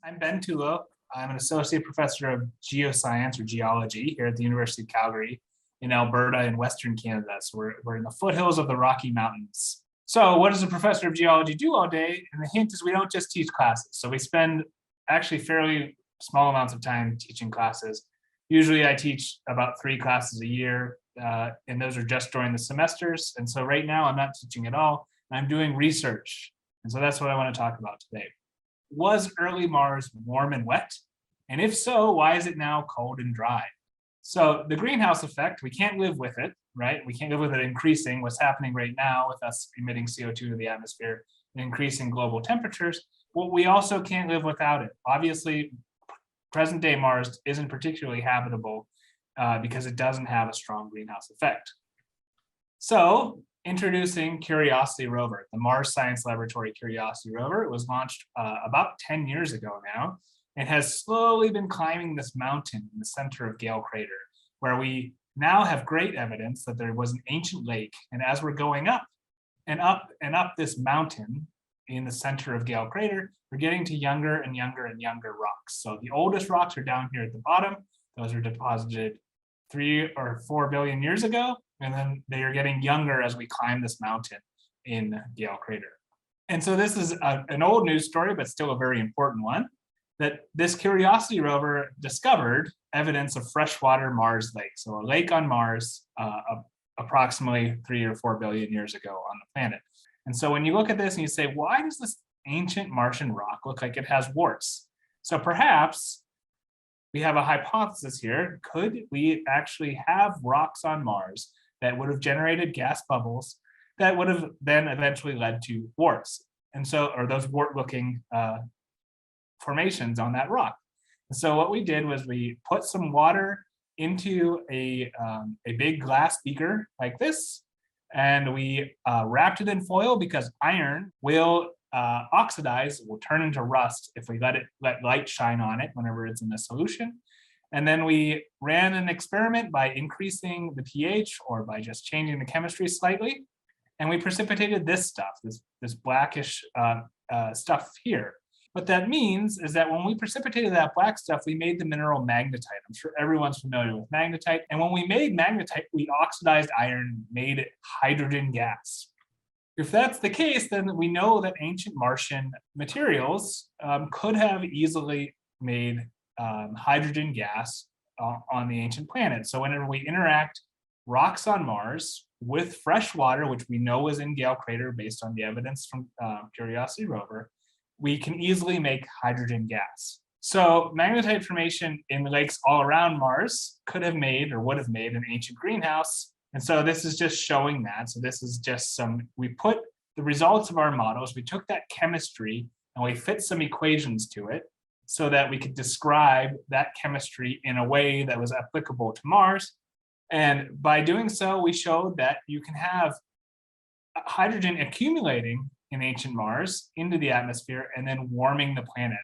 I'm Ben Tulo. I'm an associate professor of geoscience or geology here at the University of Calgary in Alberta in Western Canada. So we're in the foothills of the Rocky Mountains. So what does a professor of geology do all day? And the hint is we don't just teach classes. So we spend actually fairly small amounts of time teaching classes. Usually I teach about 3 classes a year, and those are just during the semesters. And so right now I'm not teaching at all. I'm doing research. And so that's what I want to talk about today. Was early Mars warm and wet? And if so, why is it now cold and dry? So the greenhouse effect, we can't live with it, right? We can't live with it increasing. What's happening right now with us emitting CO2 to the atmosphere and increasing global temperatures, well, we also can't live without it. Obviously, present day Mars isn't particularly habitable because it doesn't have a strong greenhouse effect. So introducing Curiosity rover, the Mars Science Laboratory Curiosity rover. It was launched about 10 years ago now and has slowly been climbing this mountain in the center of Gale Crater, where we now have great evidence that there was an ancient lake. And as we're going up and up and up this mountain in the center of Gale Crater, we're getting to younger and younger and younger rocks. So the oldest rocks are down here at the bottom. Those are deposited 3 or 4 billion years ago. And then they are getting younger as we climb this mountain in Gale Crater. And so this is an old news story, but still a very important one, that this Curiosity rover discovered evidence of freshwater Mars lake. So a lake on Mars approximately 3 or 4 billion years ago on the planet. And so when you look at this and you say, why does this ancient Martian rock look like it has warts? So perhaps we have a hypothesis here. Could we actually have rocks on Mars that would have generated gas bubbles that would have then eventually led to warts? And so, or those wart-looking formations on that rock. And so what we did was we put some water into a big glass beaker like this, and we wrapped it in foil because iron will oxidize, will turn into rust if we let light shine on it whenever it's in a solution. And then we ran an experiment by increasing the pH or by just changing the chemistry slightly. And we precipitated this stuff, this blackish stuff here. What that means is that when we precipitated that black stuff, we made the mineral magnetite. I'm sure everyone's familiar with magnetite. And when we made magnetite, we oxidized iron, made it hydrogen gas. If that's the case, then we know that ancient Martian materials could have easily made hydrogen gas on the ancient planet. So whenever we interact rocks on Mars with fresh water, which we know is in Gale Crater based on the evidence from Curiosity rover, we can easily make hydrogen gas. So magnetite formation in lakes all around Mars could have made or would have made an ancient greenhouse. And so this is just showing that. So this is just we put the results of our models, we took that chemistry and we fit some equations to it so that we could describe that chemistry in a way that was applicable to Mars. And by doing so, we showed that you can have hydrogen accumulating in ancient Mars into the atmosphere and then warming the planet.